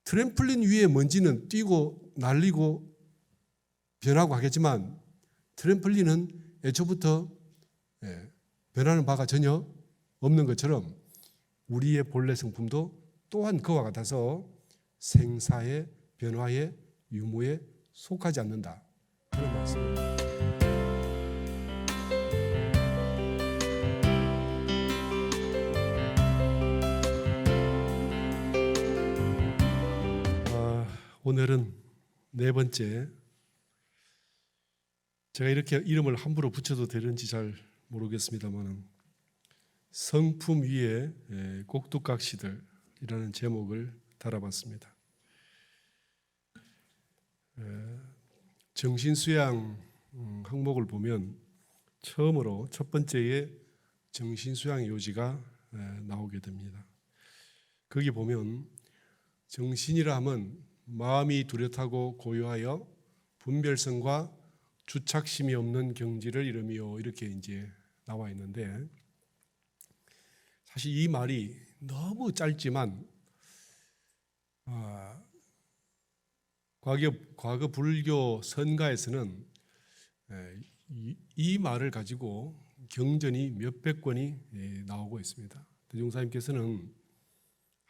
트램플린 위에 먼지는 뛰고 날리고 변하고 하겠지만 트램플린은 애초부터 변하는 바가 전혀 없는 것처럼 우리의 본래 성품도 또한 그와 같아서 생사의 변화의 유무에 속하지 않는다. 그런 말씀입니다. 오늘은 네 번째, 제가 이렇게 이름을 함부로 붙여도 되는지 잘 모르겠습니다만 성품 위에 꼭두각시들이라는 제목을 달아봤습니다. 정신수양 항목을 보면 처음으로 첫 번째에 정신수양 요지가 나오게 됩니다. 거기 보면 정신이라 하면 마음이 뚜렷하고 고요하여 분별성과 주착심이 없는 경지를 이루며 이렇게 이제 나와 있는데, 사실 이 말이 너무 짧지만 과거 불교 선가에서는 이 말을 가지고 경전이 몇백 권이 나오고 있습니다. 대종사님께서는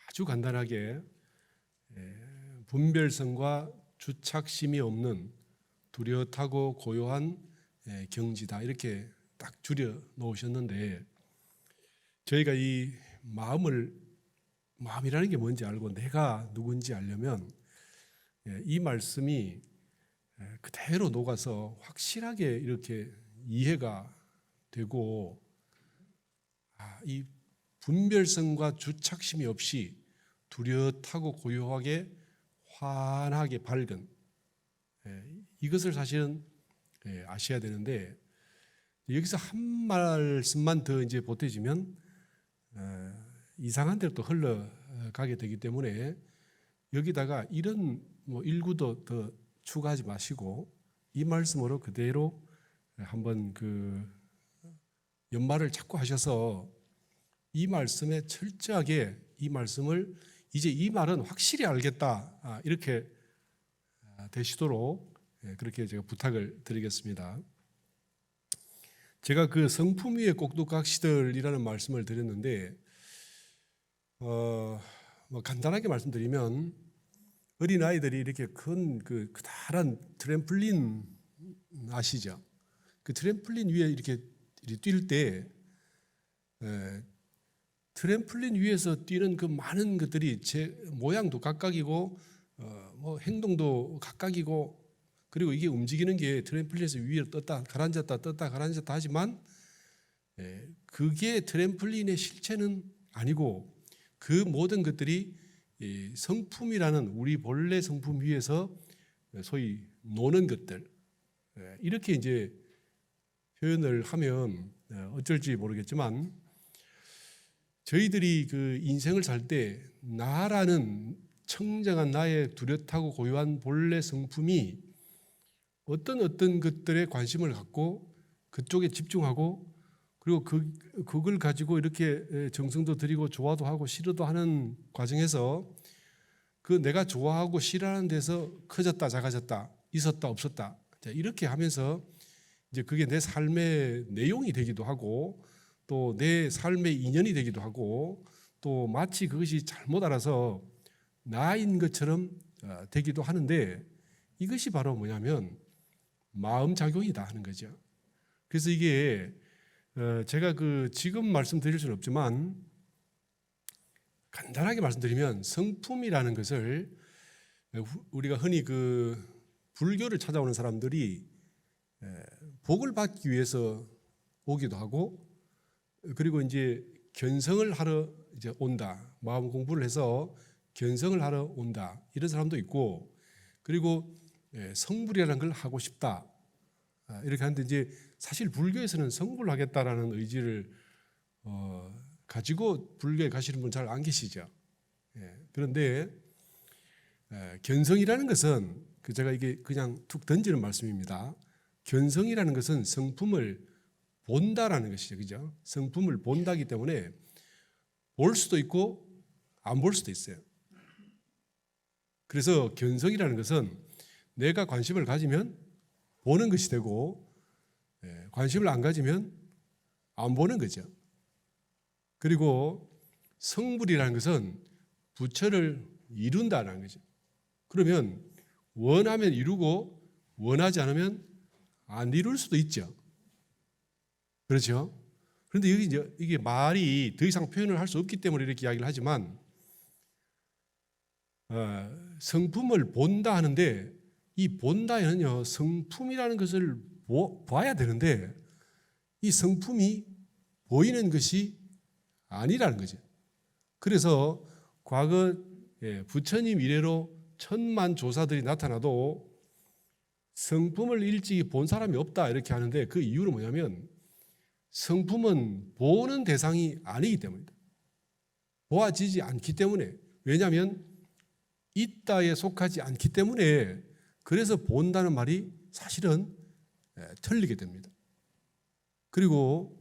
아주 간단하게 분별성과 주착심이 없는 뚜렷하고 고요한 경지다 이렇게 딱 줄여 놓으셨는데, 저희가 이 마음이라는 게 뭔지 알고 내가 누군지 알려면 이 말씀이 그대로 녹아서 확실하게 이렇게 이해가 되고, 이 분별성과 주착심이 없이 뚜렷하고 고요하게 환하게 밝은 이것을 사실은 아셔야 되는데, 여기서 한 말씀만 더 이제 보태지면 이상한 데로 또 흘러가게 되기 때문에 여기다가 이런 일구도 더 추가하지 마시고 이 말씀으로 그대로 한번 그 연말을 자꾸 하셔서 이 말씀에 철저하게 이 말씀을 이제 이 말은 확실히 알겠다 이렇게 되시도록 그렇게 제가 부탁을 드리겠습니다. 제가 그 성품 위에 꼭두각시들이라는 말씀을 드렸는데 간단하게 말씀드리면 어린 아이들이 이렇게 큰 그 커다란 트램플린 아시죠? 그 트램플린 위에 이렇게 뛸 때 트램플린 위에서 뛰는 그 많은 것들이 제 모양도 각각이고 행동도 각각이고, 그리고 이게 움직이는 게 트램플린에서 위로 떴다 가라앉았다 떴다 가라앉았다 하지만 그게 트램플린의 실체는 아니고 그 모든 것들이 성품이라는 우리 본래 성품 위에서 소위 노는 것들, 이렇게 이제 표현을 하면 어쩔지 모르겠지만, 저희들이 그 인생을 살 때 나라는 청정한 나의 뚜렷하고 고요한 본래 성품이 어떤 것들에 관심을 갖고 그쪽에 집중하고, 그리고 그걸 가지고 이렇게 정성도 들이고 좋아도 하고 싫어도 하는 과정에서 그 내가 좋아하고 싫어하는 데서 커졌다 작아졌다 있었다 없었다 이렇게 하면서 이제 그게 내 삶의 내용이 되기도 하고 또 내 삶의 인연이 되기도 하고 또 마치 그것이 잘못 알아서 나인 것처럼 되기도 하는데, 이것이 바로 뭐냐면 마음작용이다 하는 거죠. 그래서 이게 제가 그 지금 말씀드릴 수는 없지만 간단하게 말씀드리면 성품이라는 것을 우리가 흔히 그 불교를 찾아오는 사람들이 복을 받기 위해서 오기도 하고, 그리고 이제 견성을 하러 이제 온다, 마음 공부를 해서 견성을 하러 온다 이런 사람도 있고, 그리고 성불이라는 걸 하고 싶다 이렇게 하는데, 이제 사실 불교에서는 성불을 하겠다라는 의지를 가지고 불교에 가시는 분 잘 안 계시죠. 그런데 견성이라는 것은 제가 이게 그냥 툭 던지는 말씀입니다. 견성이라는 것은 성품을 본다라는 것이죠. 그죠? 성품을 본다기 때문에 볼 수도 있고 안 볼 수도 있어요. 그래서 견성이라는 것은 내가 관심을 가지면 보는 것이 되고 관심을 안 가지면 안 보는 거죠. 그리고 성불이라는 것은 부처를 이룬다는 거죠. 그러면 원하면 이루고 원하지 않으면 안 이룰 수도 있죠. 그렇죠? 그런데 여기 이게 말이 더 이상 표현을 할 수 없기 때문에 이렇게 이야기를 하지만 성품을 본다 하는데 이 본다에는요 성품이라는 것을 봐야 되는데 이 성품이 보이는 것이 아니라는 거죠. 그래서 과거 부처님 이래로 천만 조사들이 나타나도 성품을 일찍이 본 사람이 없다 이렇게 하는데 그 이유는 뭐냐면 성품은 보는 대상이 아니기 때문입니다. 보아지지 않기 때문에. 왜냐하면 있다에 속하지 않기 때문에 그래서 본다는 말이 사실은 틀리게 됩니다. 그리고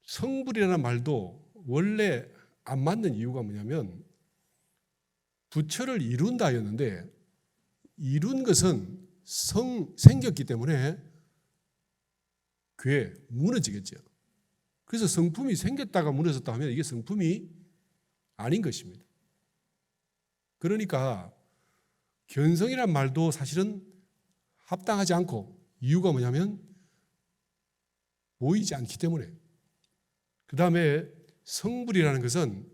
성불이라는 말도 원래 안 맞는 이유가 뭐냐면 부처를 이룬다였는데 이룬 것은 생겼기 때문에 그게 무너지겠죠. 그래서 성품이 생겼다가 무너졌다 하면 이게 성품이 아닌 것입니다. 그러니까 견성이란 말도 사실은 합당하지 않고 이유가 뭐냐면 보이지 않기 때문에. 그 다음에 성불이라는 것은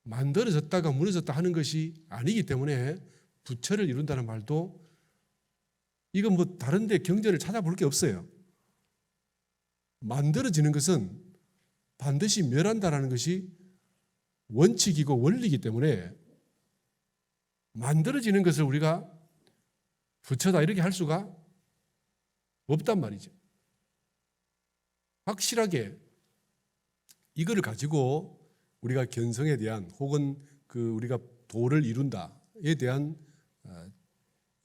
만들어졌다가 무너졌다 하는 것이 아니기 때문에 부처를 이룬다는 말도 이건 뭐 다른 데 경전을 찾아볼 게 없어요. 만들어지는 것은 반드시 멸한다라는 것이 원칙이고 원리이기 때문에 만들어지는 것을 우리가 부처다 이렇게 할 수가 없단 말이죠. 확실하게 이거를 가지고 우리가 견성에 대한 혹은 우리가 도를 이룬다에 대한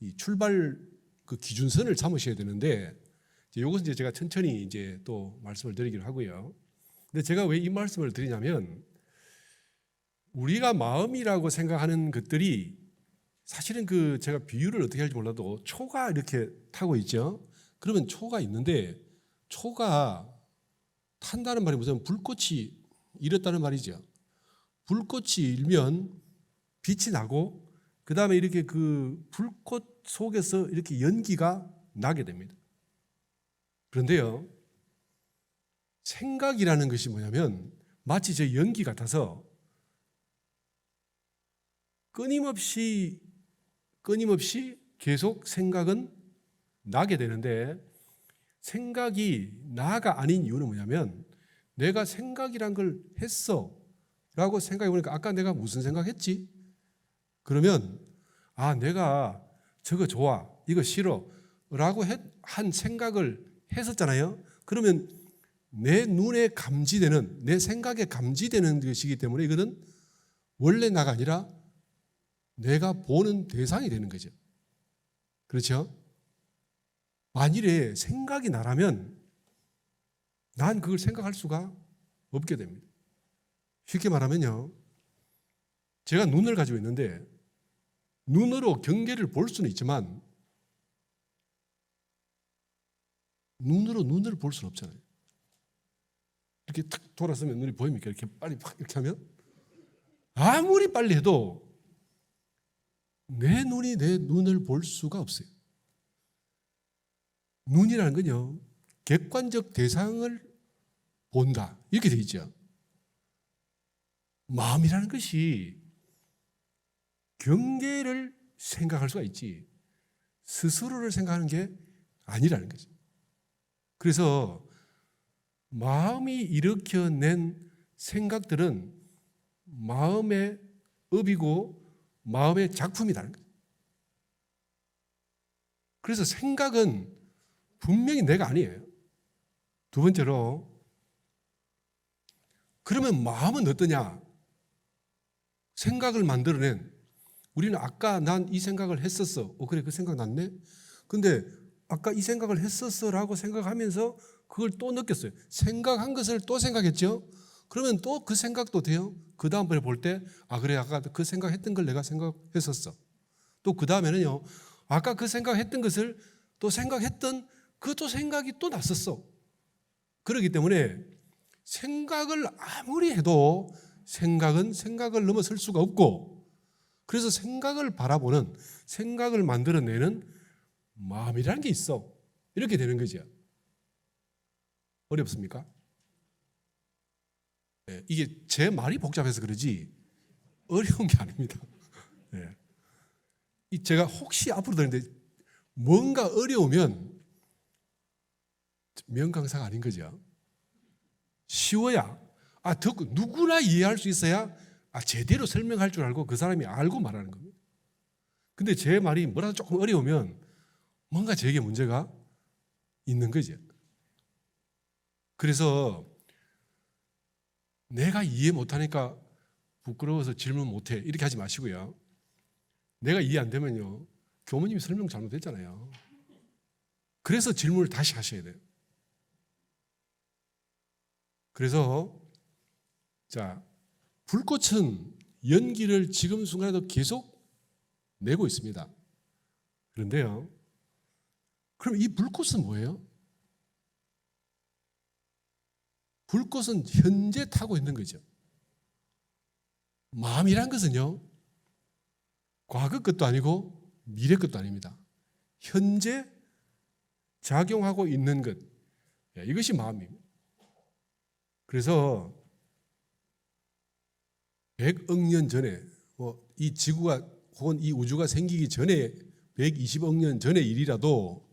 이 출발 기준선을 삼으셔야 되는데 이것은 이제 제가 천천히 이제 또 말씀을 드리기로 하고요. 근데 제가 왜 이 말씀을 드리냐면 우리가 마음이라고 생각하는 것들이 사실은 제가 비유를 어떻게 할지 몰라도 초가 이렇게 타고 있죠. 그러면 초가 있는데 초가 탄다는 말이 무슨 불꽃이 일었다는 말이죠. 불꽃이 일면 빛이 나고 그 다음에 이렇게 불꽃 속에서 이렇게 연기가 나게 됩니다. 그런데요, 생각이라는 것이 뭐냐면 마치 저 연기 같아서 끊임없이 계속 생각은 나게 되는데 생각이 나가 아닌 이유는 뭐냐면 내가 생각이란 걸 했어 라고 생각해 보니까 아까 내가 무슨 생각했지? 그러면 내가 저거 좋아 이거 싫어 라고 한 생각을 했었잖아요. 그러면 내 눈에 감지되는 내 생각에 감지되는 것이기 때문에 이거는 원래 나가 아니라 내가 보는 대상이 되는 거죠. 그렇죠? 만일에 생각이 나라면 난 그걸 생각할 수가 없게 됩니다. 쉽게 말하면요, 제가 눈을 가지고 있는데 눈으로 경계를 볼 수는 있지만 눈으로 눈을 볼 수는 없잖아요. 이렇게 탁 돌아서면 눈이 보입니까? 이렇게 빨리 팍 이렇게 하면 아무리 빨리 해도 내 눈이 내 눈을 볼 수가 없어요. 눈이라는 건요, 객관적 대상을 본다 이렇게 되어 있죠. 마음이라는 것이 경계를 생각할 수가 있지 스스로를 생각하는 게 아니라는 거죠. 그래서 마음이 일으켜낸 생각들은 마음의 업이고 마음의 작품이라는 거죠. 그래서 생각은 분명히 내가 아니에요. 두 번째로, 그러면 마음은 어떠냐? 생각을 만들어낸, 우리는 아까 난 이 생각을 했었어. 그래, 그 생각 났네? 근데 아까 이 생각을 했었어 라고 생각하면서 그걸 또 느꼈어요. 생각한 것을 또 생각했죠? 그러면 또 그 생각도 돼요. 그 다음번에 볼 때 그래 아까 그 생각했던 걸 내가 생각했었어. 또 그 다음에는요, 아까 그 생각했던 것을 또 생각했던 그 또 생각이 또 났었어. 그렇기 때문에 생각을 아무리 해도 생각은 생각을 넘어설 수가 없고, 그래서 생각을 바라보는, 생각을 만들어내는 마음이라는 게 있어. 이렇게 되는 거죠. 어렵습니까? 네, 이게 제 말이 복잡해서 그러지 어려운 게 아닙니다. 네. 제가 혹시 앞으로 들었는데 뭔가 어려우면 명강사가 아닌 거죠. 쉬워야 듣고 누구나 이해할 수 있어야 제대로 설명할 줄 알고 그 사람이 알고 말하는 겁니다. 근데 제 말이 뭐라도 조금 어려우면 뭔가 저에게 문제가 있는 거죠. 그래서 내가 이해 못하니까 부끄러워서 질문 못해 이렇게 하지 마시고요. 내가 이해 안 되면요, 교무님이 설명 잘못했잖아요. 그래서 질문을 다시 하셔야 돼요. 그래서 자, 불꽃은 연기를 지금 순간에도 계속 내고 있습니다. 그런데요, 그럼 이 불꽃은 뭐예요? 불꽃은 현재 타고 있는 거죠. 마음이란 것은요, 과거 것도 아니고 미래 것도 아닙니다. 현재 작용하고 있는 것, 이것이 마음입니다. 그래서 100억 년 전에, 이 지구가 혹은 이 우주가 생기기 전에 120억 년 전의 일이라도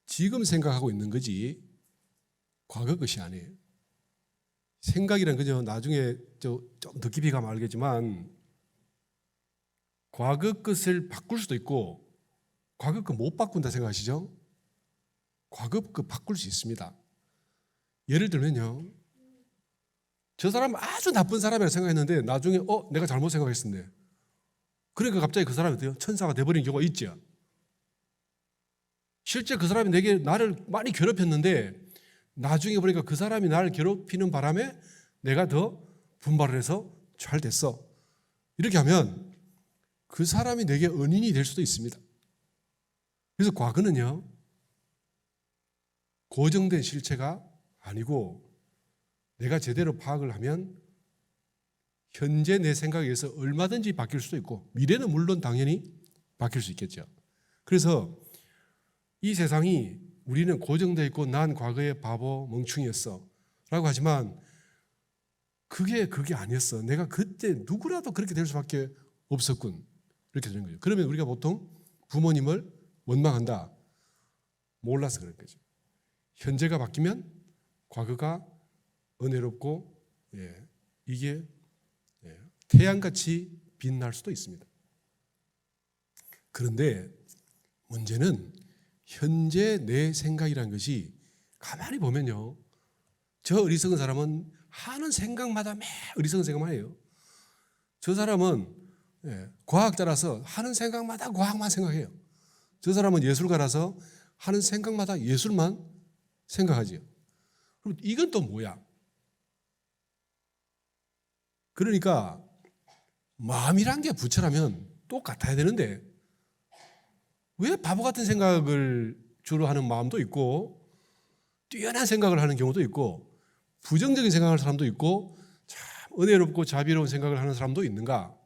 지금 생각하고 있는 거지 과거 것이 아니에요. 생각이란 그죠, 나중에 좀 더 깊이 가면 알겠지만 과거 것을 바꿀 수도 있고 과거 것 못 바꾼다 생각하시죠? 과거 것 바꿀 수 있습니다. 예를 들면요, 저 사람 아주 나쁜 사람이라 생각했는데 나중에 내가 잘못 생각했었네. 그러니까 갑자기 그 사람이 돼요, 천사가 돼버린 경우가 있죠. 실제 그 사람이 나를 많이 괴롭혔는데 나중에 보니까 그 사람이 나를 괴롭히는 바람에 내가 더 분발을 해서 잘 됐어. 이렇게 하면 그 사람이 내게 은인이 될 수도 있습니다. 그래서 과거는요, 고정된 실체가 아니고 내가 제대로 파악을 하면 현재 내 생각에 의해서 얼마든지 바뀔 수도 있고 미래는 물론 당연히 바뀔 수 있겠죠. 그래서 이 세상이 우리는 고정되어 있고 난 과거에 바보 멍충이었어 라고 하지만 그게 아니었어. 내가 그때 누구라도 그렇게 될 수밖에 없었군. 이렇게 되는 거죠. 그러면 우리가 보통 부모님을 원망한다. 몰라서 그런 거죠. 현재가 바뀌면 과거가 은혜롭고 이게 태양같이 빛날 수도 있습니다. 그런데 문제는 현재 내 생각이라는 것이 가만히 보면요, 저 어리석은 사람은 하는 생각마다 매 어리석은 생각만 해요. 저 사람은 과학자라서 하는 생각마다 과학만 생각해요. 저 사람은 예술가라서 하는 생각마다 예술만 생각하지요. 그럼 이건 또 뭐야? 그러니까 마음이란 게 부처라면 똑같아야 되는데 왜 바보 같은 생각을 주로 하는 마음도 있고 뛰어난 생각을 하는 경우도 있고 부정적인 생각을 하는 사람도 있고 참 은혜롭고 자비로운 생각을 하는 사람도 있는가?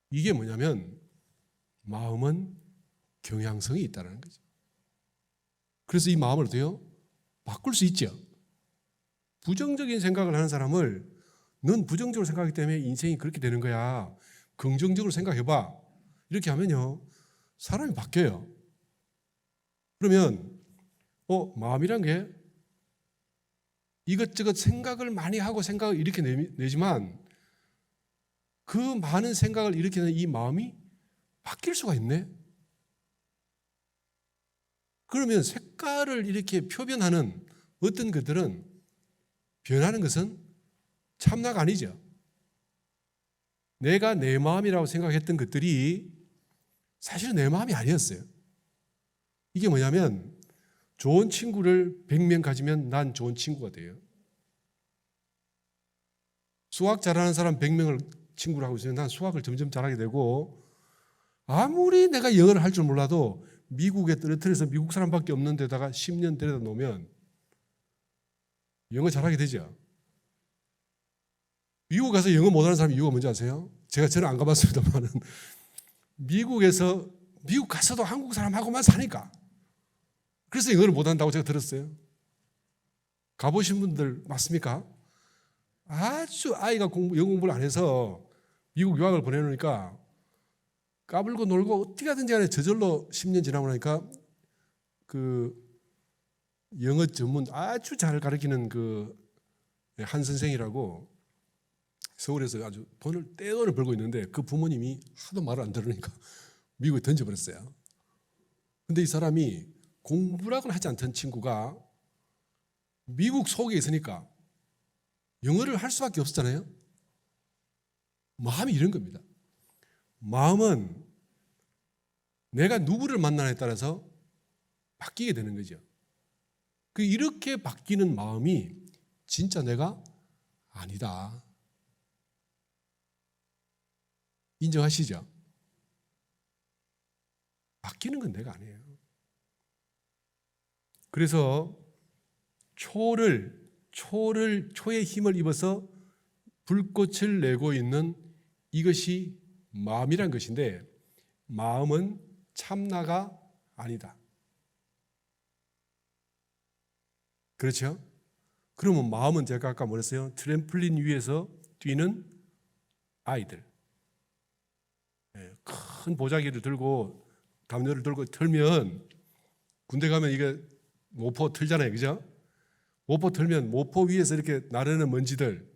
이게 뭐냐면 마음은 경향성이 있다는 거죠. 그래서 이 마음을 어때요? 바꿀 수 있죠. 부정적인 생각을 하는 사람을 넌 부정적으로 생각하기 때문에 인생이 그렇게 되는 거야, 긍정적으로 생각해봐, 이렇게 하면요 사람이 바뀌어요. 그러면 마음이란 게 이것저것 생각을 많이 하고 생각을 이렇게 내지만 그 많은 생각을 일으키는 이 마음이 바뀔 수가 있네. 그러면 색깔을 이렇게 표변하는 어떤 것들은 변하는 것은 참나가 아니죠. 내가 내 마음이라고 생각했던 것들이 사실은 내 마음이 아니었어요. 이게 뭐냐면 좋은 친구를 100명 가지면 난 좋은 친구가 돼요. 수학 잘하는 사람 100명을 친구로 하고 있으면 난 수학을 점점 잘하게 되고, 아무리 내가 영어를 할 줄 몰라도 미국에 떨어뜨려서 미국 사람밖에 없는 데다가 10년 데려다 놓으면 영어 잘하게 되죠. 미국 가서 영어 못하는 사람 이유가 뭔지 아세요? 저는 안 가봤습니다만은 미국 가서도 한국 사람하고만 사니까. 그래서 영어를 못한다고 제가 들었어요. 가보신 분들 맞습니까? 아주 아이가 영어 공부를 안 해서 미국 유학을 보내놓으니까 까불고 놀고 어떻게 하든지 간에 저절로 10년 지나고 나니까 그 영어 전문 아주 잘 가르치는 그 한 선생이라고 서울에서 아주 떼돈을 벌고 있는데 그 부모님이 하도 말을 안 들으니까 미국에 던져버렸어요. 근데 이 사람이 공부라고는 하지 않던 친구가 미국 속에 있으니까 영어를 할 수밖에 없었잖아요. 마음이 이런 겁니다. 마음은 내가 누구를 만나냐에 따라서 바뀌게 되는 거죠. 이렇게 바뀌는 마음이 진짜 내가 아니다. 인정하시죠? 바뀌는 건 내가 아니에요. 그래서 초의 힘을 입어서 불꽃을 내고 있는 이것이 마음이란 것인데, 마음은 참나가 아니다. 그렇죠? 그러면 마음은 제가 아까 뭐랬어요? 트램플린 위에서 뛰는 아이들. 큰 보자기를 들고 담요를 들고 털면, 군대 가면 이게 모포 틀잖아요. 그죠? 모포 틀면 모포 위에서 이렇게 나르는 먼지들,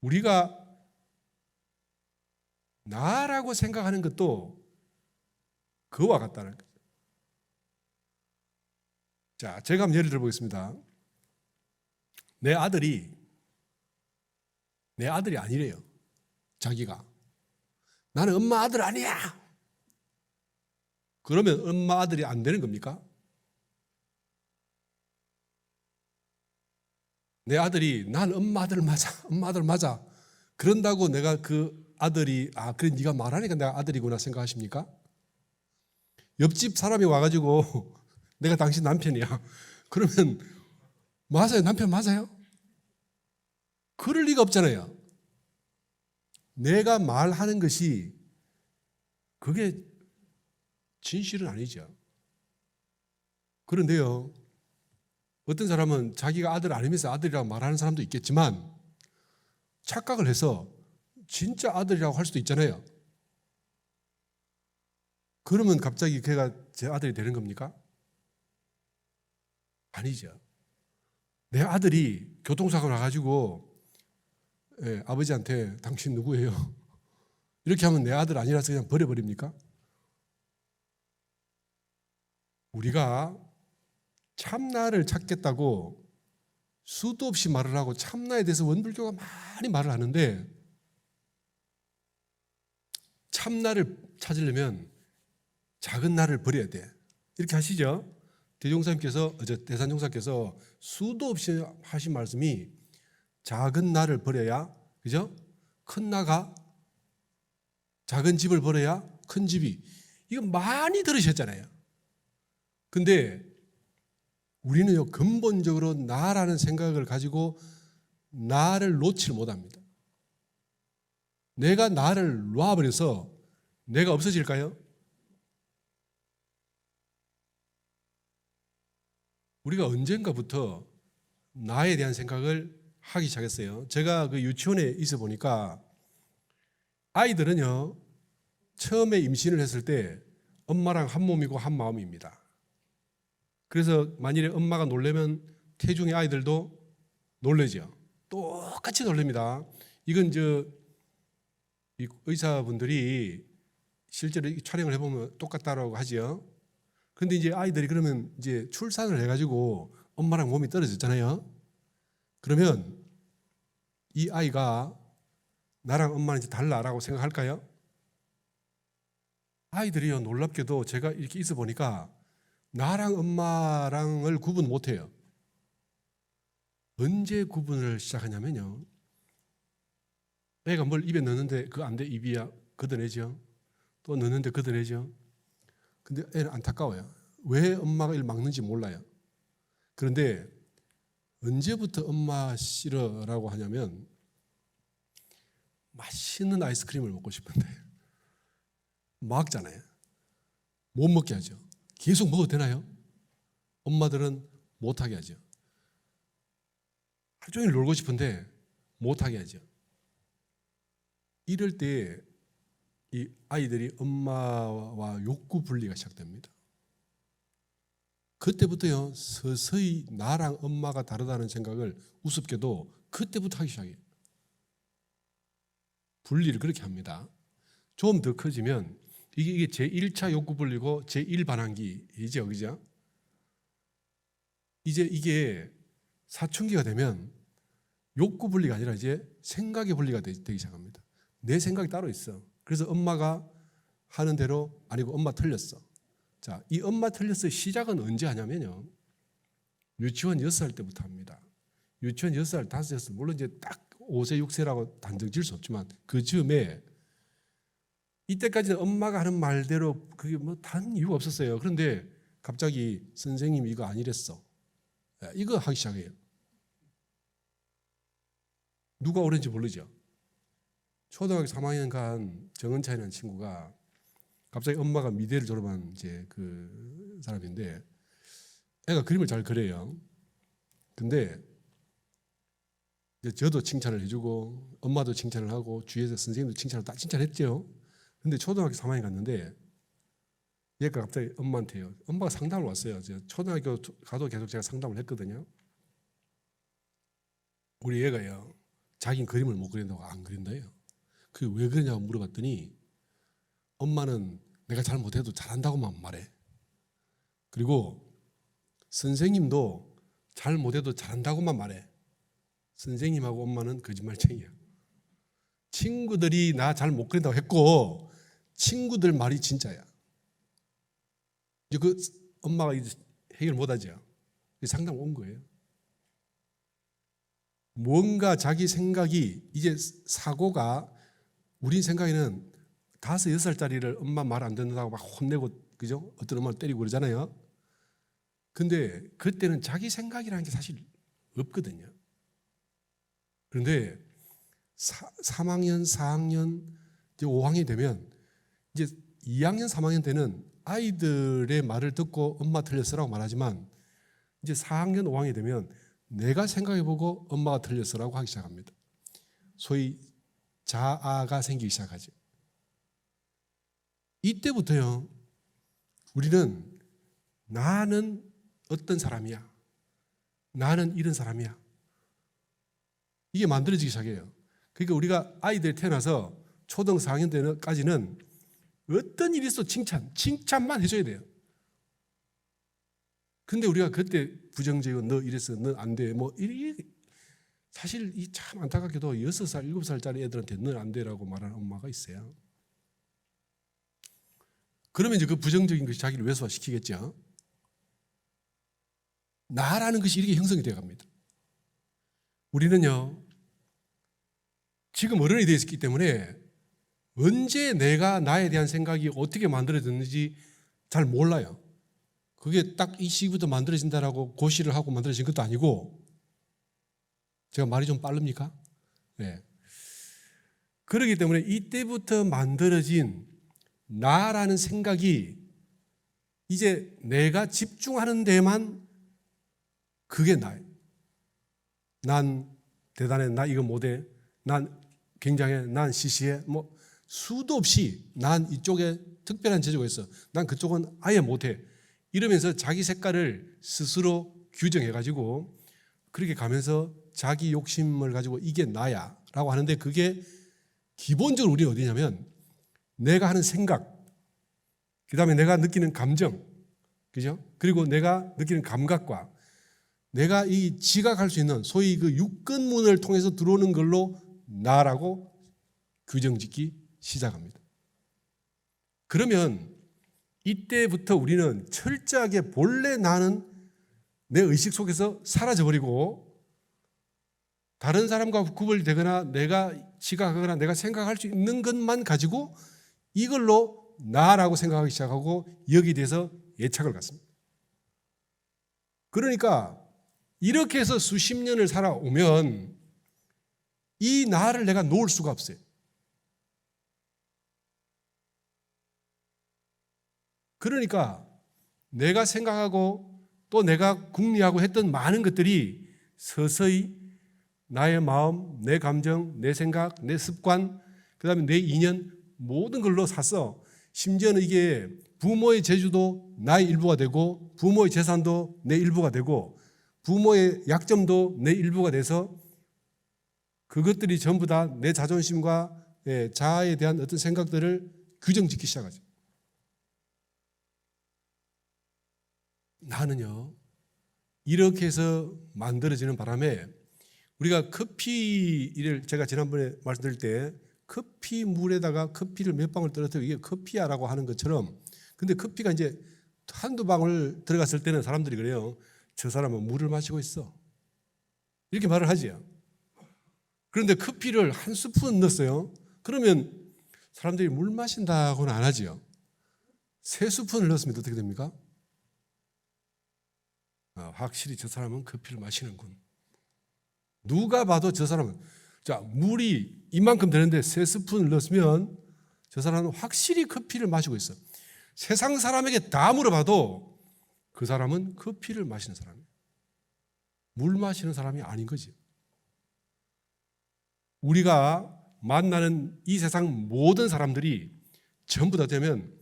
우리가 나라고 생각하는 것도 그와 같다는 거죠. 자, 제가 한번 예를 들어보겠습니다. 내 아들이 아니래요. 자기가. 나는 엄마 아들 아니야. 그러면 엄마 아들이 안 되는 겁니까? 내 아들이 난 엄마 아들 맞아. 엄마 아들 맞아. 그런다고 내가 그 아들이 그래 네가 말하니까 내가 아들이구나 생각하십니까? 옆집 사람이 와가지고 내가 당신 남편이야. 그러면 맞아요? 남편 맞아요? 그럴 리가 없잖아요. 내가 말하는 것이 그게 진실은 아니죠. 그런데요, 어떤 사람은 자기가 아들 아니면서 아들이라고 말하는 사람도 있겠지만 착각을 해서 진짜 아들이라고 할 수도 있잖아요. 그러면 갑자기 걔가 제 아들이 되는 겁니까? 아니죠. 내 아들이 교통사고 나가지고 아버지한테 당신 누구예요? 이렇게 하면 내 아들 아니라서 그냥 버려버립니까? 우리가 참나를 찾겠다고 수도 없이 말을 하고 참나에 대해서 원불교가 많이 말을 하는데, 참나를 찾으려면 작은 나를 버려야 돼. 이렇게 하시죠? 대산종사께서 수도 없이 하신 말씀이 작은 나를 버려야, 그죠? 큰 나가, 작은 집을 버려야 큰 집이. 이거 많이 들으셨잖아요. 근데 우리는요, 근본적으로 나라는 생각을 가지고 나를 놓지를 못합니다. 내가 나를 놔버려서 내가 없어질까요? 우리가 언젠가부터 나에 대한 생각을 하기 시작했어요. 제가 그 유치원에 있어 보니까 아이들은요, 처음에 임신을 했을 때 엄마랑 한 몸이고 한 마음입니다. 그래서 만일에 엄마가 놀래면 태중의 아이들도 놀래죠. 똑같이 놀랍니다. 이건 이 의사분들이 실제로 촬영을 해보면 똑같다라고 하죠. 그런데 이제 아이들이 그러면 이제 출산을 해가지고 엄마랑 몸이 떨어졌잖아요. 그러면 이 아이가 나랑 엄마는 이제 달라라고 생각할까요? 아이들이요, 놀랍게도 제가 이렇게 있어 보니까 나랑 엄마랑을 구분 못해요. 언제 구분을 시작하냐면요, 애가 뭘 입에 넣는데 그거 안 돼, 입이야, 걷어내죠. 또 넣는데 걷어내죠. 근데 애는 안타까워요. 왜 엄마가 이를 막는지 몰라요. 그런데 언제부터 엄마 싫어라고 하냐면, 맛있는 아이스크림을 먹고 싶은데 막잖아요. 못 먹게 하죠. 계속 먹어도 되나요? 엄마들은 못하게 하죠. 하루 종일 놀고 싶은데 못하게 하죠. 이럴 때 이 아이들이 엄마와 욕구 분리가 시작됩니다. 그때부터요, 서서히 나랑 엄마가 다르다는 생각을 우습게도 그때부터 하기 시작해요. 분리를 그렇게 합니다. 좀 더 커지면 이게 제1차 욕구 분리고 제1반항기이죠, 그죠? 이제 이게 사춘기가 되면 욕구 분리가 아니라 이제 생각의 분리가 되기 시작합니다. 내 생각이 따로 있어. 그래서 엄마가 하는 대로 아니고 엄마 틀렸어. 자, 이 엄마 틀렸어의 시작은 언제 하냐면요, 유치원 6살 때부터 합니다. 유치원 6살, 5살, 6살, 물론 이제 딱 5세, 6세라고 단정 지을 수 없지만 그 즈음에 이때까지는 엄마가 하는 말대로 그게 뭐 다른 이유가 없었어요. 그런데 갑자기 선생님이 이거 아니랬어, 이거 하기 시작해요. 누가 옳은지 모르죠. 초등학교 3학년 간 정은찬이라는 친구가 갑자기 엄마가 미대를 졸업한 이제 그 사람인데, 애가 그림을 잘 그려요. 근데 이제 저도 칭찬을 해주고 엄마도 칭찬을 하고 주위에서 선생님도 칭찬을 다 칭찬했죠. 근데 초등학교 3학년 갔는데 얘가 갑자기 엄마한테요, 엄마가 상담을 왔어요. 초등학교 가도 계속 제가 상담을 했거든요. 우리 얘가요, 자기는 그림을 못 그린다고 안 그린다요. 그게 왜 그러냐고 물어봤더니 엄마는 내가 잘 못해도 잘한다고만 말해. 그리고 선생님도 잘 못해도 잘한다고만 말해. 선생님하고 엄마는 거짓말쟁이야. 친구들이 나 잘 못 그린다고 했고 친구들 말이 진짜야. 이제 그 엄마가 이제 해결 못하죠. 상담 온 거예요. 뭔가 자기 생각이 이제 사고가, 우리 생각에는 5, 6살짜리를 엄마 말 안 듣는다고 막 혼내고, 그죠? 어떤 엄마를 때리고 그러잖아요. 근데 그때는 자기 생각이라는 게 사실 없거든요. 그런데 3학년, 4학년, 이제 5학년이 되면 이제 2학년, 3학년 때는 아이들의 말을 듣고 엄마 틀렸어라고 말하지만 이제 4학년, 5학년이 되면 내가 생각해보고 엄마가 틀렸어라고 하기 시작합니다. 소위 자아가 생기기 시작하죠. 이때부터요, 우리는 나는 어떤 사람이야, 나는 이런 사람이야, 이게 만들어지기 시작해요. 그러니까 우리가 아이들이 태어나서 초등 4학년 때까지는 어떤 일이 있어도 칭찬만 해줘야 돼요. 근데 우리가 그때 부정적이고 너 이랬어, 너 안 돼, 뭐 사실 이 참 안타깝게도 6살, 7살짜리 애들한테 너 안 돼라고 말하는 엄마가 있어요. 그러면 이제 그 부정적인 것이 자기를 왜소화시키겠죠. 나라는 것이 이렇게 형성이 되어 갑니다. 우리는요, 지금 어른이 되어 있기 때문에 언제 내가 나에 대한 생각이 어떻게 만들어졌는지 잘 몰라요. 그게 딱 이 시기부터 만들어진다라고 고시를 하고 만들어진 것도 아니고, 제가 말이 좀 빠릅니까? 네. 그렇기 때문에 이때부터 만들어진 나라는 생각이 이제 내가 집중하는 데만 그게 나예요. 난 대단해, 나 이거 못해, 난 굉장해, 난 시시해, 뭐 수도 없이 난 이쪽에 특별한 재주가 있어, 난 그쪽은 아예 못해, 이러면서 자기 색깔을 스스로 규정해가지고 그렇게 가면서 자기 욕심을 가지고 이게 나야 라고 하는데, 그게 기본적으로 우리는 어디냐면 내가 하는 생각, 그 다음에 내가 느끼는 감정, 그죠? 그리고 내가 느끼는 감각과 내가 이 지각할 수 있는 소위 그 육근문을 통해서 들어오는 걸로 나라고 규정짓기 시작합니다. 그러면 이때부터 우리는 철저하게 본래 나는 내 의식 속에서 사라져버리고 다른 사람과 구별되거나 내가 지각하거나 내가 생각할 수 있는 것만 가지고 이걸로 나라고 생각하기 시작하고 여기에 대해서 애착을 갖습니다. 그러니까 이렇게 해서 수십 년을 살아오면 이 나를 내가 놓을 수가 없어요. 그러니까 내가 생각하고 또 내가 궁리하고 했던 많은 것들이 서서히 나의 마음, 내 감정, 내 생각, 내 습관, 그 다음에 내 인연 모든 걸로 샀어. 심지어는 이게 부모의 재주도 나의 일부가 되고 부모의 재산도 내 일부가 되고 부모의 약점도 내 일부가 돼서 그것들이 전부 다 내 자존심과 자아에 대한 어떤 생각들을 규정짓기 시작하죠. 나는요, 이렇게 해서 만들어지는 바람에 우리가 커피를 제가 지난번에 말씀드릴 때 커피 물에다가 커피를 몇 방울 떨어뜨려 이게 커피야라고 하는 것처럼 근데 커피가 이제 한두 방울 들어갔을 때는 사람들이 그래요. 저 사람은 물을 마시고 있어. 이렇게 말을 하지요. 그런데 커피를 한 스푼 넣었어요. 그러면 사람들이 물 마신다고는 안 하지요. 3스푼을 넣었으면 어떻게 됩니까? 확실히 저 사람은 커피를 마시는군. 누가 봐도 저 사람은 물이 이만큼 되는데 3스푼을 넣었으면 저 사람은 확실히 커피를 마시고 있어. 세상 사람에게 다 물어봐도 그 사람은 커피를 마시는 사람이에요. 물 마시는 사람이 아닌 거지. 우리가 만나는 이 세상 모든 사람들이 전부 다 되면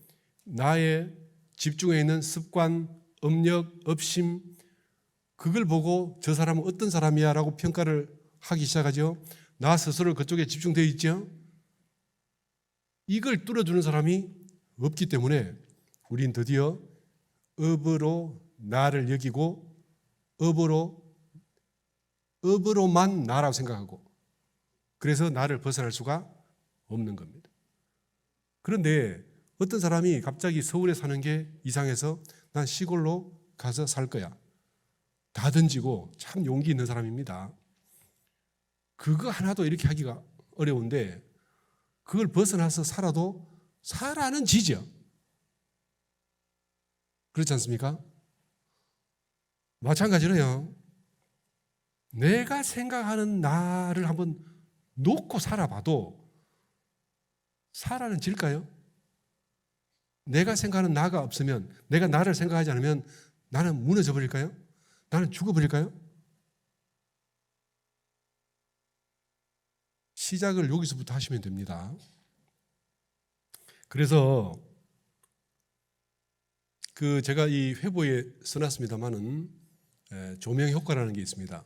나의 집중해 있는 습관, 업력, 업심 그걸 보고 저 사람은 어떤 사람이야 라고 평가를 하기 시작하죠. 나 스스로 그쪽에 집중되어 있죠. 이걸 뚫어주는 사람이 없기 때문에 우린 드디어 업으로 나를 여기고 업으로만 나라고 생각하고 그래서 나를 벗어날 수가 없는 겁니다. 그런데 어떤 사람이 갑자기 서울에 사는 게 이상해서 난 시골로 가서 살 거야. 다 던지고 참 용기 있는 사람입니다. 그거 하나도 이렇게 하기가 어려운데 그걸 벗어나서 살아도 살아는 지죠. 그렇지 않습니까? 마찬가지로요. 내가 생각하는 나를 한번 놓고 살아봐도 살아는 질까요? 내가 생각하는 나가 없으면 내가 나를 생각하지 않으면 나는 무너져 버릴까요? 나는 죽어버릴까요? 시작을 여기서부터 하시면 됩니다. 그래서 제가 이 회보에 써놨습니다만은 조명 효과라는 게 있습니다.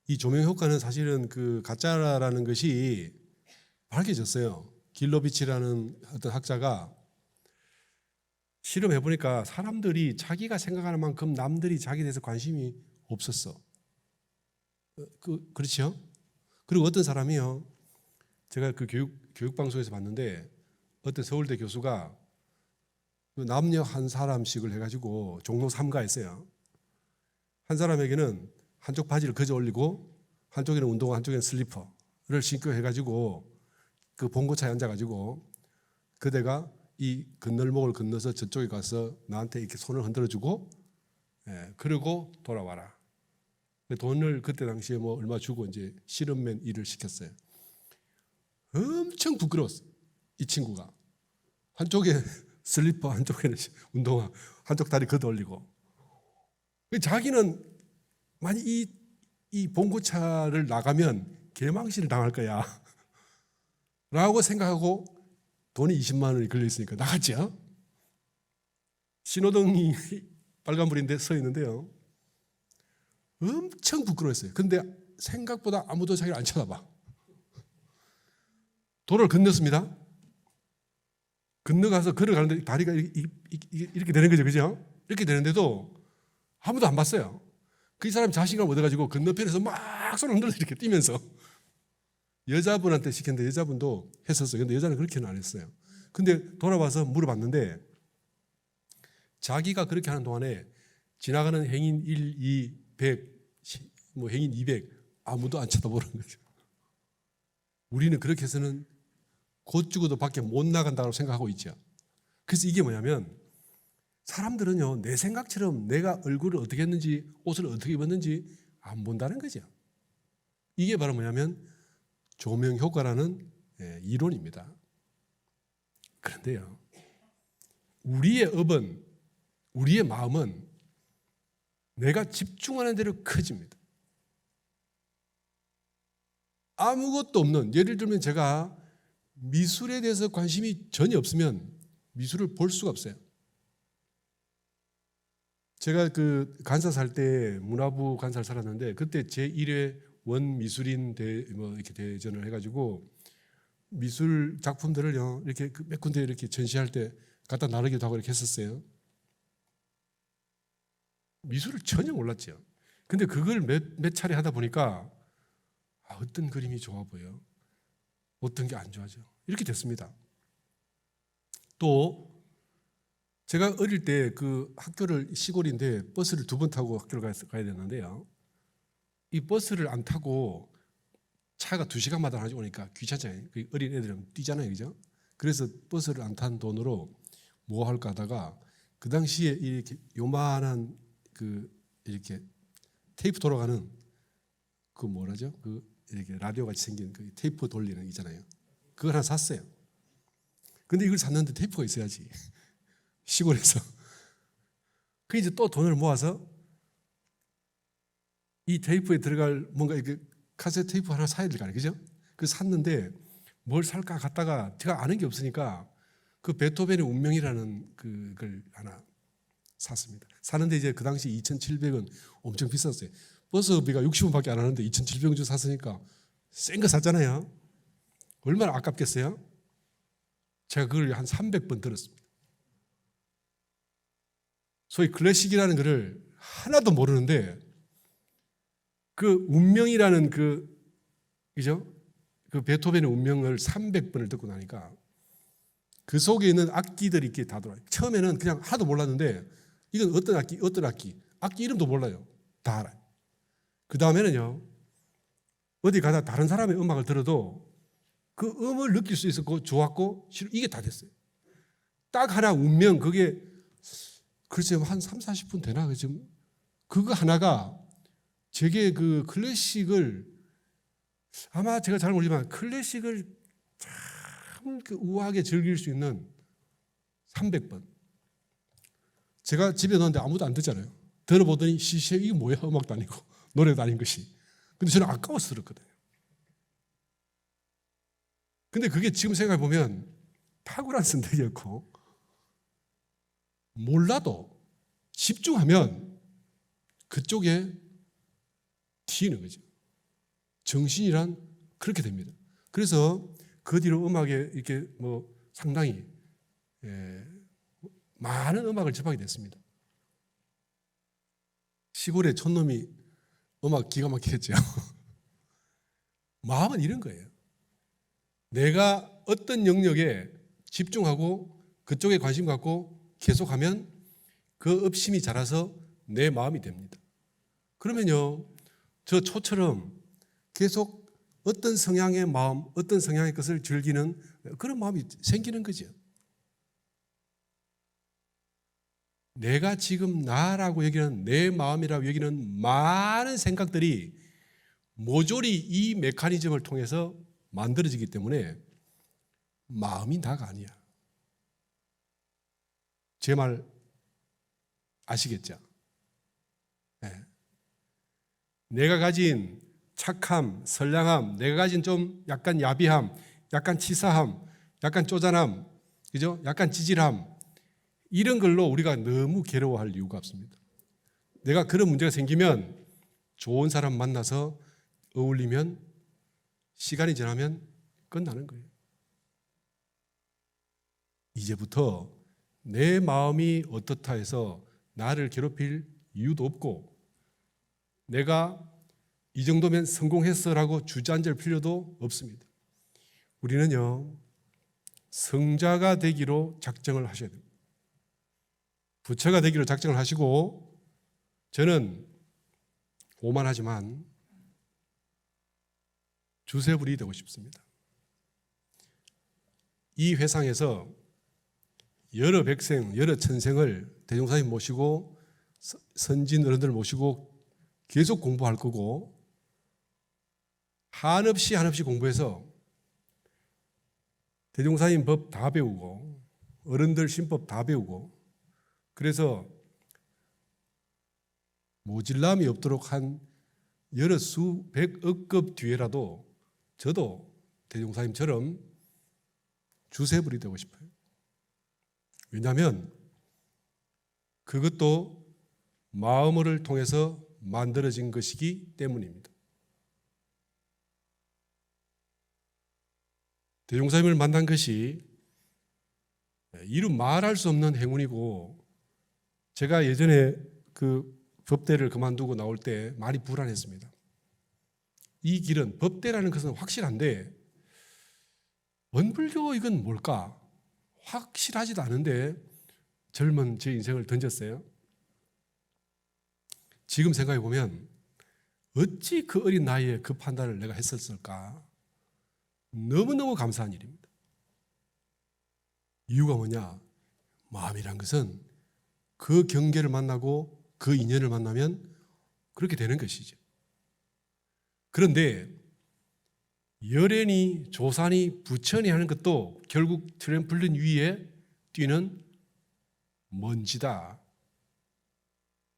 이 조명 효과는 사실은 가짜라는 것이 밝혀졌어요. 길로비치라는 어떤 학자가 실험해 보니까 사람들이 자기가 생각하는 만큼 남들이 자기에 대해서 관심이 없었어. 그렇죠? 그리고 어떤 사람이요. 제가 교육 방송에서 봤는데 어떤 서울대 교수가 남녀 한 사람씩을 해가지고 종로 3가 했어요. 한 사람에게는 한쪽 바지를 거저 올리고 한쪽에는 운동화, 한쪽에는 슬리퍼를 신고 해가지고 그 봉고차에 앉아가지고 그대가 이 건널목을 건너서 저쪽에 가서 나한테 이렇게 손을 흔들어주고 그러고 돌아와라. 돈을 그때 당시에 얼마 주고 이제 실험맨 일을 시켰어요. 엄청 부끄러웠어요. 이 친구가 한쪽에 슬리퍼, 한쪽에는 운동화, 한쪽 다리 걷어 올리고 자기는 만약 이 봉고차를 나가면 개망신을 당할 거야 라고 생각하고 돈이 20만 원이 걸려있으니까 나갔죠. 신호등이 빨간불인데 서 있는데요. 엄청 부끄러웠어요. 근데 생각보다 아무도 자기를 안 쳐다봐. 도로를 건넜습니다. 건너가서 걸어가는데 다리가 이렇게 되는 거죠. 그죠? 이렇게 되는데도 아무도 안 봤어요. 그 사람이 자신감 얻어가지고 건너편에서 막 손을 흔들어 이렇게 뛰면서 여자분한테 시켰는데 여자분도 했었어요. 근데 여자는 그렇게는 안 했어요. 근데 돌아와서 물어봤는데 자기가 그렇게 하는 동안에 지나가는 행인 1, 2, 100, 뭐 행인 200 아무도 안 쳐다보는 거죠. 우리는 그렇게 해서는 곧 죽어도 밖에 못 나간다고 생각하고 있죠. 그래서 이게 뭐냐면 사람들은요, 내 생각처럼 내가 얼굴을 어떻게 했는지 옷을 어떻게 입었는지 안 본다는 거죠. 이게 바로 뭐냐면 조명 효과라는 이론입니다. 그런데요, 우리의 업은, 우리의 마음은 내가 집중하는 대로 커집니다. 아무것도 없는, 예를 들면 제가 미술에 대해서 관심이 전혀 없으면 미술을 볼 수가 없어요. 제가 그 간사 살 때 문화부 간사를 살았는데 그때 제1회 원미술인 이렇게 대전을 해가지고 미술 작품들을요 이렇게 몇 군데 이렇게 전시할 때 갖다 나르기도 하고 이렇게 했었어요. 미술을 전혀 몰랐죠. 근데 그걸 몇 차례 하다 보니까 어떤 그림이 좋아 보여, 어떤 게 안 좋아져, 이렇게 됐습니다. 또 제가 어릴 때 그 학교를 시골인데 버스를 2번 타고 학교를 가야 되는데요. 이 버스를 안 타고 차가 2시간마다 하나씩 오니까 귀찮잖아요. 어린 애들은 뛰잖아요, 그죠? 그래서 버스를 안 탄 돈으로 뭐 할까 하다가 그 당시에 이렇게 요만한 그 이렇게 테이프 돌아가는 그 뭐라죠? 그 이렇게 라디오 같이 생긴 그 테이프 돌리는 거 있잖아요. 그걸 하나 샀어요. 근데 이걸 샀는데 테이프가 있어야지. 시골에서. 그 이제 또 돈을 모아서 이 테이프에 들어갈 뭔가 이렇게 카세트 테이프 하나 사야 될 거 아니에요, 그죠? 그 샀는데 뭘 살까 갔다가 제가 아는 게 없으니까 그 베토벤의 운명이라는 그걸 하나 샀습니다. 사는데 이제 그 당시 2,700원 엄청 비쌌어요. 버스비가 60원밖에 안 하는데 2,700원 주고 샀으니까 센 거 샀잖아요. 얼마나 아깝겠어요? 제가 그걸 한 300번 들었습니다. 소위 클래식이라는 것을 하나도 모르는데 그 운명이라는 그죠? 그 베토벤의 운명을 300번을 듣고 나니까 그 속에 있는 악기들이 이렇게 다 돌아요. 처음에는 그냥 하나도 몰랐는데 이건 어떤 악기 이름도 몰라요. 다 알아요. 그 다음에는요, 어디 가다 다른 사람의 음악을 들어도 그 음을 느낄 수 있었고 좋았고 이게 다 됐어요. 딱 하나 운명, 그게 글쎄요 한 3, 40분 되나? 지금 그거 하나가 제게 그 클래식을, 아마 제가 잘 모르지만 클래식을 참 그 우아하게 즐길 수 있는 300번. 제가 집에 넣었는데 아무도 안 듣잖아요. 들어보더니 시시해, 이게 뭐야, 음악도 아니고 노래도 아닌 것이. 근데 저는 아까워서 들었거든요. 근데 그게 지금 생각해 보면 탁월한 선택이었고, 몰라도 집중하면 그쪽에 튀는 거죠. 정신이란 그렇게 됩니다. 그래서 그 뒤로 음악에 이렇게 뭐 상당히 많은 음악을 접하게 됐습니다. 시골의 촌놈이 음악 기가 막히겠죠. 마음은 이런 거예요. 내가 어떤 영역에 집중하고 그쪽에 관심 갖고 계속하면 그 업심이 자라서 내 마음이 됩니다. 그러면요, 저 초처럼 계속 어떤 성향의 마음, 어떤 성향의 것을 즐기는 그런 마음이 생기는 거죠. 내가 지금 나라고 여기는, 내 마음이라고 여기는 많은 생각들이 모조리 이 메커니즘을 통해서 만들어지기 때문에 마음이 나가 아니야. 제 말 아시겠죠? 네. 내가 가진 착함, 선량함, 내가 가진 좀 약간 야비함, 약간 치사함, 약간 쪼잔함, 그죠? 약간 찌질함, 이런 걸로 우리가 너무 괴로워할 이유가 없습니다. 내가 그런 문제가 생기면 좋은 사람 만나서 어울리면 시간이 지나면 끝나는 거예요. 이제부터 내 마음이 어떻다 해서 나를 괴롭힐 이유도 없고, 내가 이 정도면 성공했어라고 주저앉을 필요도 없습니다. 우리는요, 성자가 되기로 작정을 하셔야 됩니다. 부처가 되기로 작정을 하시고 저는 오만하지만 주세불이 되고 싶습니다. 이 회상에서 여러 백생, 여러 천생을 대종사님 모시고 선진 어른들 모시고 계속 공부할 거고 한없이 공부해서 대종사님 법 다 배우고 어른들 신법 다 배우고 그래서 모질람이 없도록 한 여러 수백억 급 뒤에라도 저도 대종사님처럼 주세불이 되고 싶어요. 왜냐하면 그것도 마음을 통해서 만들어진 것이기 때문입니다. 대종사님을 만난 것이 이루 말할 수 없는 행운이고 제가 예전에 그 법대를 그만두고 나올 때 많이 불안했습니다. 이 길은 법대라는 것은 확실한데 원불교 이건 뭘까? 확실하지도 않은데 젊은 제 인생을 던졌어요. 지금 생각해 보면 어찌 그 어린 나이에 그 판단을 내가 했었을까? 너무너무 감사한 일입니다. 이유가 뭐냐? 마음이란 것은 그 경계를 만나고 그 인연을 만나면 그렇게 되는 것이죠. 그런데 열애니 조산이 부처니 하는 것도 결국 트램플린 위에 뛰는 먼지다.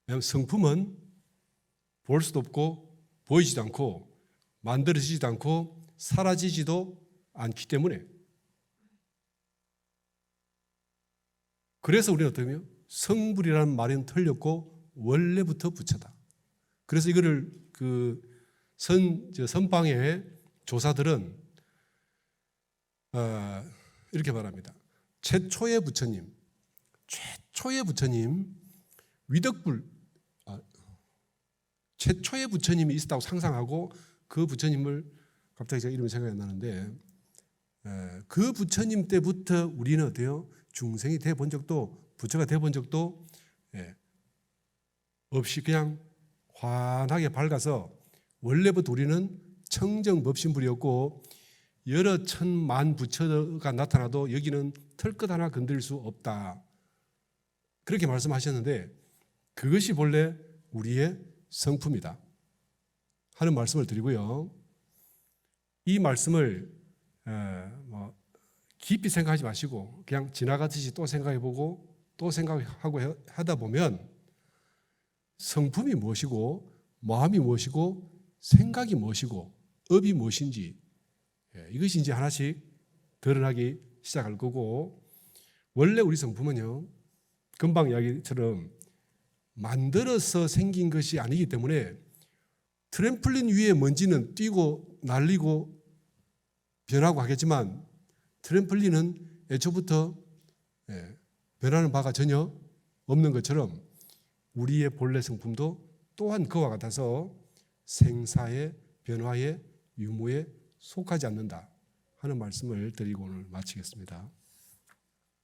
왜냐하면 성품은 볼 수도 없고 보이지도 않고 만들어지지도 않고 사라지지도 않기 때문에 그래서 우리는 어떠냐? 성불이라는 말은 틀렸고 원래부터 부처다. 그래서 이거를 그 선방의 조사들은 이렇게 말합니다. 최초의 부처님 위덕불 최초의 부처님이 있었다고 상상하고 그 부처님을 갑자기 제가 이름이 생각이 안 나는데 그 부처님 때부터 우리는 어때요? 중생이 돼본 적도 부처가 돼본 적도 없이 그냥 환하게 밝아서 원래부터 우리는 청정법신불이었고 여러 천만 부처가 나타나도 여기는 털끝 하나 건드릴 수 없다. 그렇게 말씀하셨는데 그것이 본래 우리의 성품이다 하는 말씀을 드리고요. 이 말씀을 깊이 생각하지 마시고 그냥 지나가듯이 또 생각해보고 또 생각하고 하다 보면 성품이 무엇이고 마음이 무엇이고 생각이 무엇이고 업이 무엇인지 이것이 이제 하나씩 드러나기 시작할 거고 원래 우리 성품은요 금방 이야기처럼 만들어서 생긴 것이 아니기 때문에 트램플린 위에 먼지는 뛰고 날리고 변하고 하겠지만 트램플린은 애초부터 변하는 바가 전혀 없는 것처럼 우리의 본래 성품도 또한 그와 같아서 생사의 변화의 유무에 속하지 않는다 하는 말씀을 드리고 오늘 마치겠습니다.